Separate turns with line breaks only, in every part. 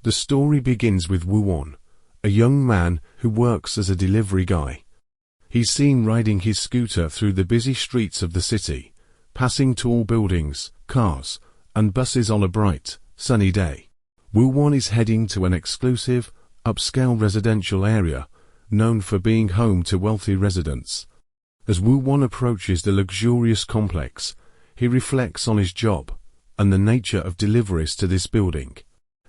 The story begins with Woo-won, a young man who works as a delivery guy. He's seen riding his scooter through the busy streets of the city, passing tall buildings, cars, and buses on a bright, sunny day. Woo-won is heading to an exclusive, upscale residential area, known for being home to wealthy residents. As Woo-won approaches the luxurious complex, he reflects on his job and the nature of deliveries to this building.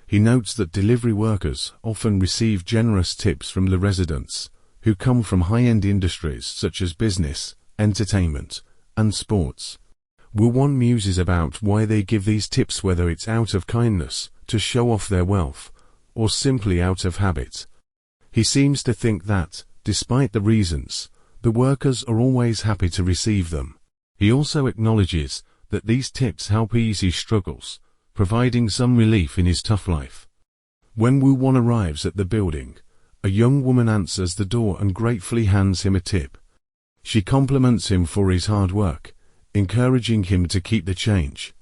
He notes that delivery workers often receive generous tips from the residents, who come from high-end industries such as business, entertainment, and sports. Woo-won muses about why they give these tips, whether it's out of kindness, to show off their wealth, or simply out of habit. He seems to think that, despite the reasons, the workers are always happy to receive them. He also acknowledges that these tips help ease his struggles, providing some relief in his tough life. When Woo-won arrives at the building, a young woman answers the door and gratefully hands him a tip. She compliments him for his hard work, encouraging him to keep the change.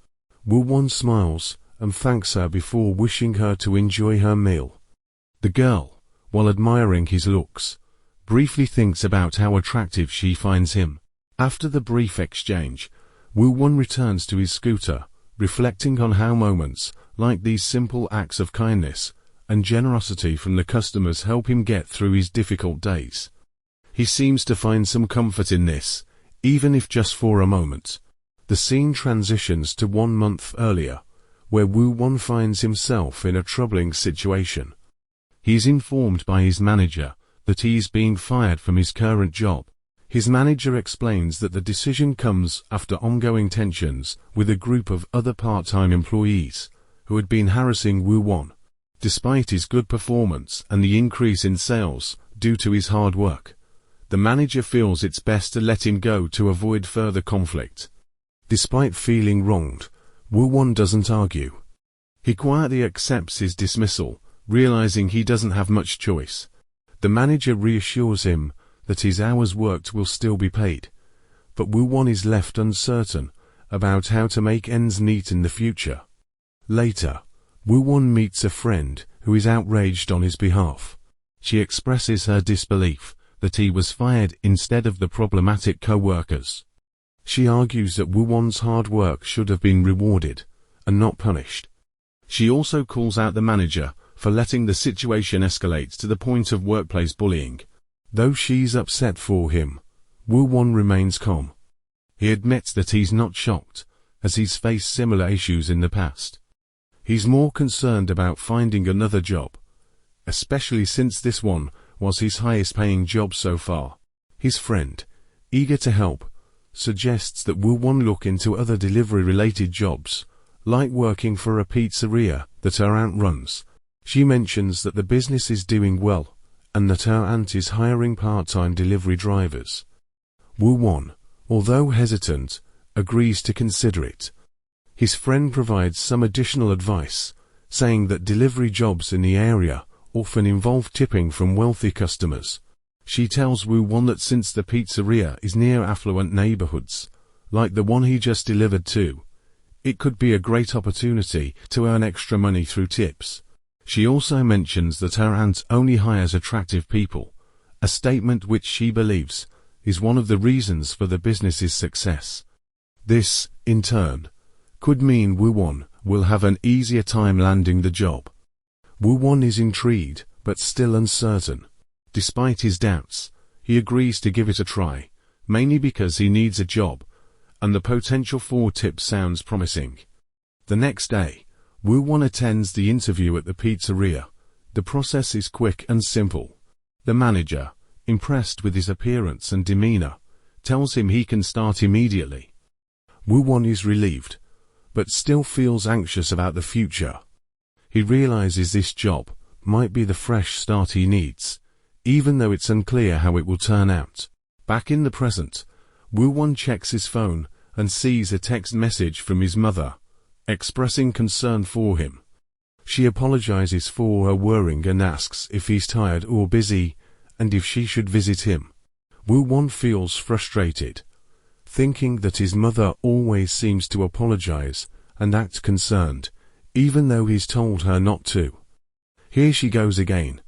Woo-won smiles and thanks her before wishing her to enjoy her meal. The girl, while admiring his looks, briefly thinks about how attractive she finds him. After the brief exchange, Woo-won returns to his scooter, reflecting on how moments like these simple acts of kindness and generosity from the customers help him get through his difficult days. He seems to find some comfort in this, even if just for a moment. The scene transitions to 1 month earlier, where Woo-won finds himself in a troubling situation. He is informed by his manager that he is being fired from his current job. His manager explains that the decision comes after ongoing tensions with a group of other part-time employees who had been harassing Woo-won. Despite his good performance and the increase in sales due to his hard work, the manager feels it's best to let him go to avoid further conflict. Despite feeling wronged, Woo-won doesn't argue. He quietly accepts his dismissal, realizing he doesn't have much choice. The manager reassures him that his hours worked will still be paid, but Woo-won is left uncertain about how to make ends meet in the future. Later, Woo-won meets a friend who is outraged on his behalf. She expresses her disbelief that he was fired instead of the problematic co-workers. She argues that Woo-won's hard work should have been rewarded and not punished. She also calls out the manager for letting the situation escalate to the point of workplace bullying. Though she's upset for him, Woo-won remains calm. He admits that he's not shocked, as he's faced similar issues in the past. He's more concerned about finding another job, especially since this one was his highest-paying job so far. His friend, eager to help, suggests that Woo-won look into other delivery-related jobs, like working for a pizzeria that her aunt runs. She mentions that the business is doing well, and that her aunt is hiring part-time delivery drivers. Woo-won, although hesitant, agrees to consider it. His friend provides some additional advice, saying that delivery jobs in the area often involve tipping from wealthy customers. She tells Woo-won that since the pizzeria is near affluent neighborhoods, like the one he just delivered to, it could be a great opportunity to earn extra money through tips. She also mentions that her aunt only hires attractive people, a statement which she believes is one of the reasons for the business's success. This, in turn, could mean Woo-won will have an easier time landing the job. Woo-won is intrigued, but still uncertain. Despite his doubts, he agrees to give it a try, mainly because he needs a job, and the potential for tips sounds promising. The next day, Woo-won attends the interview at the pizzeria. The process is quick and simple. The manager, impressed with his appearance and demeanor, tells him he can start immediately. Woo-won is relieved, but still feels anxious about the future. He realizes this job might be the fresh start he needs, even though it's unclear how it will turn out. Back in the present, Woo-won checks his phone and sees a text message from his mother, expressing concern for him. She apologizes for her worrying and asks if he's tired or busy, and if she should visit him. Woo-won feels frustrated, thinking that his mother always seems to apologize and act concerned, even though he's told her not to. Here she goes again.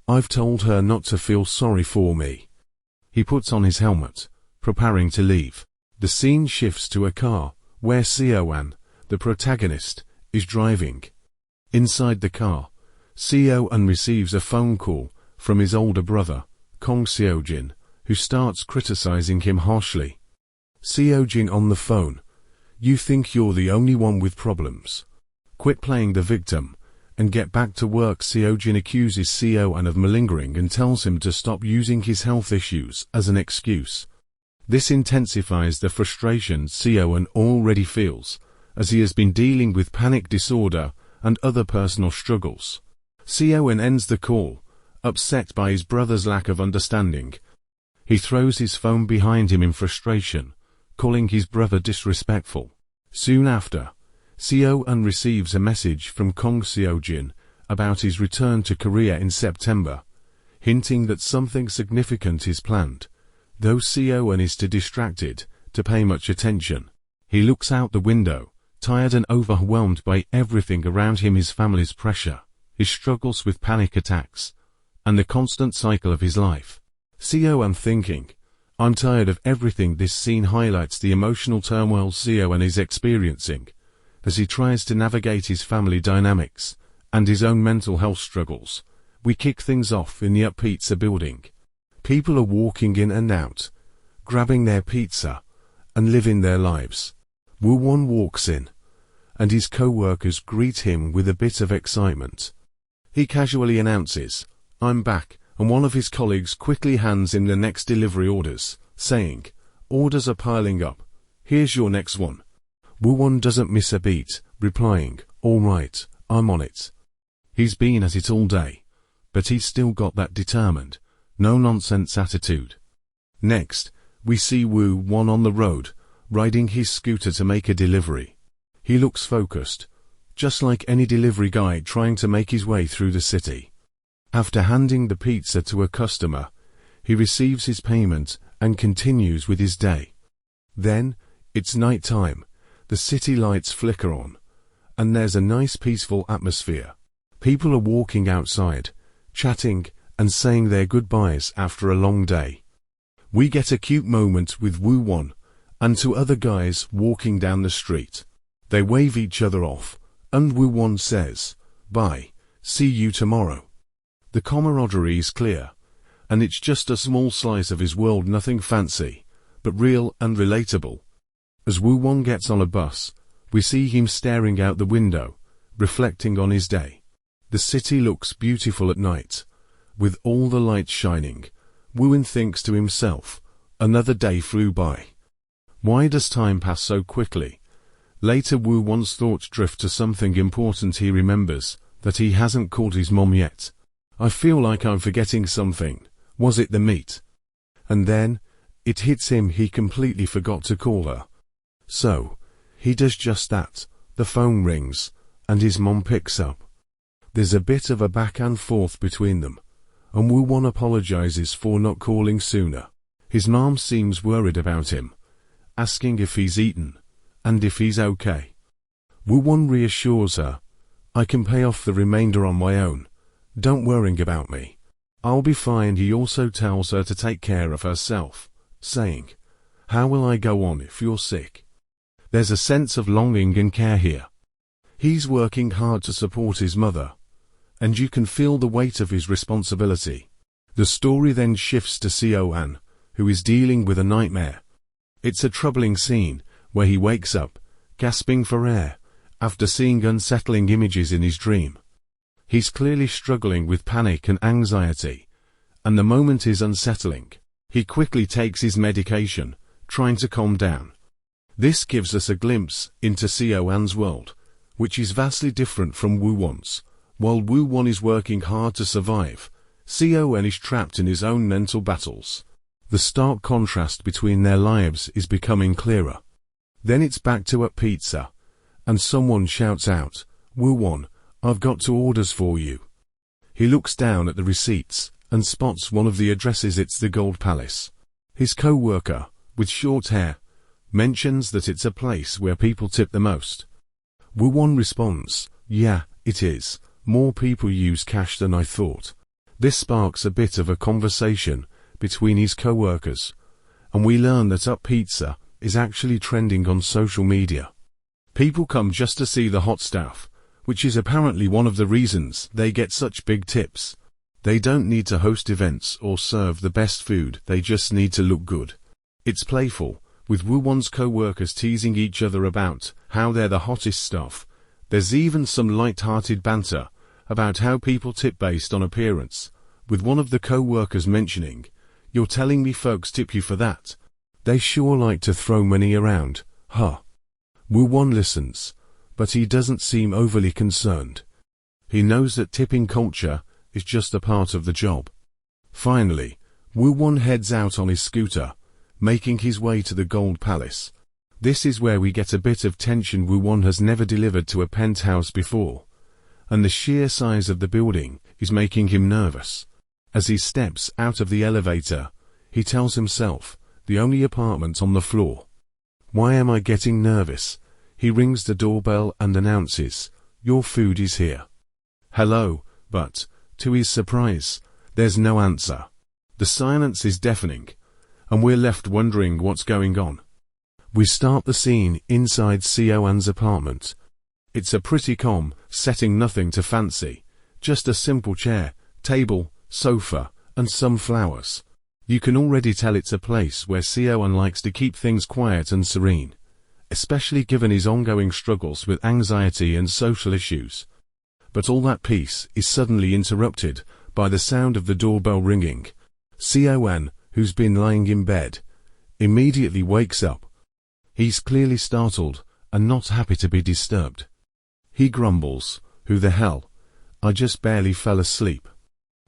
I've told her not to feel sorry for me. He puts on his helmet, preparing to leave. The scene shifts to a car, where Seo-an, the protagonist, is driving. Inside the car, Seo-an receives a phone call from his older brother, Kong Seo-jin, who starts criticizing him harshly. Seo-jin on the phone. You think you're the only one with problems. Quit playing the victim and get back to work. Seo-jin accuses Seo-an of malingering and tells him to stop using his health issues as an excuse. This intensifies the frustration Seo-an already feels, as he has been dealing with panic disorder and other personal struggles. Seo-an ends the call, upset by his brother's lack of understanding. He throws his phone behind him in frustration, calling his brother disrespectful. Soon after, Seo-an receives a message from Kong Seo-jin about his return to Korea in September, hinting that something significant is planned, though Seo-an is too distracted to pay much attention. He looks out the window, tired and overwhelmed by everything around him: his family's pressure, his struggles with panic attacks, and the constant cycle of his life. Seo-an thinking, I'm tired of everything. This scene highlights the emotional turmoil Seo-an is experiencing as he tries to navigate his family dynamics and his own mental health struggles. We kick things off in the Up Pizza building. People are walking in and out, grabbing their pizza and living their lives. Woo-won walks in, and his co-workers greet him with a bit of excitement. He casually announces, I'm back, and one of his colleagues quickly hands him the next delivery orders, saying, orders are piling up. Here's your next one. Woo-won doesn't miss a beat, replying, all right, I'm on it. He's been at it all day, but he's still got that determined, no-nonsense attitude. Next, we see Woo-won on the road, riding his scooter to make a delivery. He looks focused, just like any delivery guy trying to make his way through the city. After handing the pizza to a customer, he receives his payment and continues with his day. Then, it's night time, the city lights flicker on, and there's a nice peaceful atmosphere. People are walking outside, chatting, and saying their goodbyes after a long day. We get a cute moment with Woo-won and two other guys walking down the street. They wave each other off, and Woo-won says, bye, see you tomorrow. The camaraderie is clear, and it's just a small slice of his world, nothing fancy, but real and relatable. As Woo-won gets on a bus, we see him staring out the window, reflecting on his day. The city looks beautiful at night, with all the lights shining. Woo-won thinks to himself, another day flew by. Why does time pass so quickly? Later Woo-won's thoughts drift to something important. He remembers that he hasn't called his mom yet. I feel like I'm forgetting something. Was it the meat? And then, it hits him, he completely forgot to call her. So, he does just that. The phone rings, and his mom picks up. There's a bit of a back and forth between them, and Woo-won apologizes for not calling sooner. His mom seems worried about him, asking if he's eaten, and if he's okay. Woo-won reassures her, I can pay off the remainder on my own. Don't worry about me. I'll be fine. He also tells her to take care of herself, saying, how will I go on if you're sick? There's a sense of longing and care here. He's working hard to support his mother, and you can feel the weight of his responsibility. The story then shifts to Seo-an, who is dealing with a nightmare. It's a troubling scene, where he wakes up, gasping for air, after seeing unsettling images in his dream. He's clearly struggling with panic and anxiety, and the moment is unsettling. He quickly takes his medication, trying to calm down. This gives us a glimpse into Seo-an's world, which is vastly different from Woo-won's. While Woo-won is working hard to survive, Seo-an is trapped in his own mental battles. The stark contrast between their lives is becoming clearer. Then it's back to Up Pizza, and someone shouts out, Woo-won, I've got 2 orders for you. He looks down at the receipts and spots one of the addresses. It's the Gold Palace. His co-worker, with short hair, mentions that it's a place where people tip the most. Woo-won responds, yeah, it is, More people use cash than I thought. This sparks a bit of a conversation between his co-workers, and we learn that Up Pizza is actually trending on social media. People come just to see the hot stuff, which is apparently one of the reasons they get such big tips. They don't need to host events or serve the best food, they just need to look good. It's playful, with Woo-won's co-workers teasing each other about how they're the hottest stuff. There's even some light-hearted banter about how people tip based on appearance, with one of the co-workers mentioning, "You're telling me folks tip you for that? They sure like to throw money around, huh?" Woo-won listens, but he doesn't seem overly concerned. He knows that tipping culture is just a part of the job. Finally, Woo-won heads out on his scooter, making his way to the Gold Palace. This is where we get a bit of tension. Woo-won has never delivered to a penthouse before, and the sheer size of the building is making him nervous. As he steps out of the elevator, he tells himself, the only apartment on the floor. Why am I getting nervous? He rings the doorbell and announces, "Your food is here." Hello, but, to his surprise, there's no answer. The silence is deafening, and we're left wondering what's going on. We start the scene inside Seo-an's apartment. It's a pretty calm setting, nothing too fancy, just a simple chair, table, sofa, and some flowers. You can already tell it's a place where Seo-an likes to keep things quiet and serene, especially given his ongoing struggles with anxiety and social issues. But all that peace is suddenly interrupted by the sound of the doorbell ringing. Seo-an, who's been lying in bed, immediately wakes up. He's clearly startled and not happy to be disturbed. He grumbles, "Who the hell? I just barely fell asleep."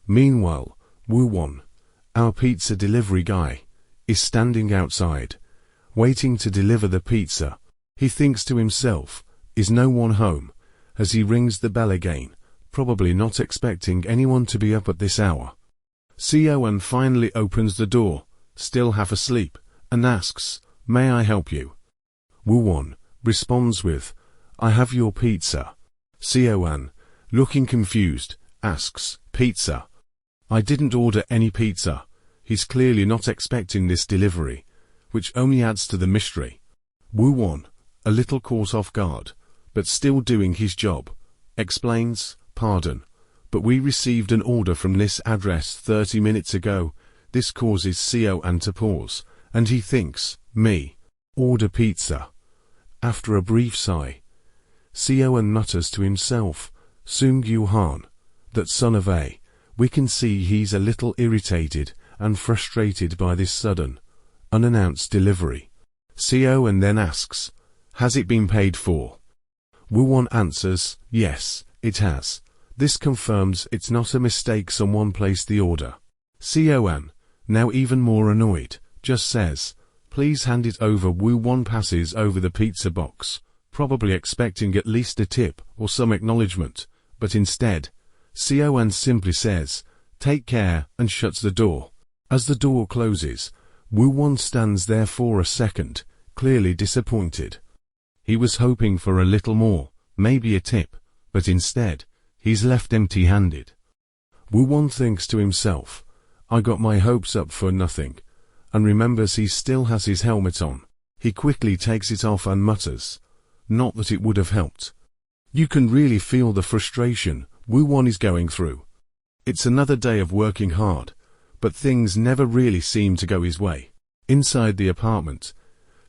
Meanwhile, Woo-won, our pizza delivery guy, is standing outside, waiting to deliver the pizza. He thinks to himself, is no one home, as he rings the bell again, probably not expecting anyone to be up at this hour. Seo-an finally opens the door, still half asleep, and asks, "May I help you?" Woo-won responds with, "I have your pizza." Seo-an, looking confused, asks, "Pizza? I didn't order any pizza." He's clearly not expecting this delivery, which only adds to the mystery. Woo-won, a little caught off guard, but still doing his job, explains, "Pardon, but we received an order from this address 30 minutes ago." This causes Seo-an to pause, and he thinks, "Me? Order pizza?" After a brief sigh, Seo-an mutters to himself, "Seung-yu-han, that son of a..." We can see he's a little irritated and frustrated by this sudden, unannounced delivery. Seo-an then asks, "Has it been paid for?" Woo-won answers, "Yes, it has." This confirms it's not a mistake, someone placed the order. Seo-an, now even more annoyed, just says, "Please hand it over." Woo-won passes over the pizza box, probably expecting at least a tip or some acknowledgement, but instead, Seo-an simply says, "Take care," and shuts the door. As the door closes, Woo-won stands there for a second, clearly disappointed. He was hoping for a little more, maybe a tip, but instead, he's left empty-handed. Woo-won thinks to himself, "I got my hopes up for nothing," and remembers he still has his helmet on. He quickly takes it off and mutters, "Not that it would have helped." You can really feel the frustration Woo-won is going through. It's another day of working hard, but things never really seem to go his way. Inside the apartment,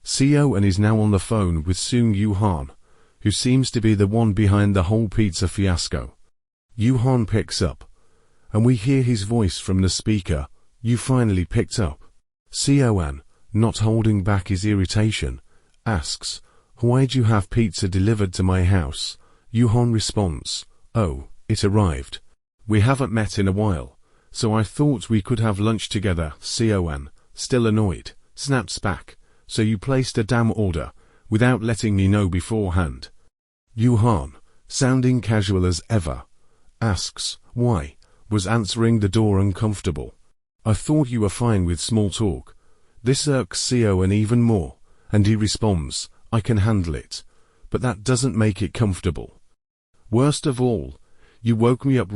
Seo-an is now on the phone with Seung-yu-han, who seems to be the one behind the whole pizza fiasco. Yu-han picks up, and we hear his voice from the speaker, "You finally picked up." Seo-an, not holding back his irritation, asks, "Why'd you have pizza delivered to my house?" Yu-han responds, "Oh, it arrived. We haven't met in a while, so I thought we could have lunch together." Seo-an, still annoyed, snaps back, "So you placed a damn order without letting me know beforehand." Yu-han, sounding casual as ever, asks, "Why? Was answering the door uncomfortable? I thought you were fine with small talk." This irks Seo-an even more, and he responds, "I can handle it, but that doesn't make it comfortable." Worst of all, You woke me up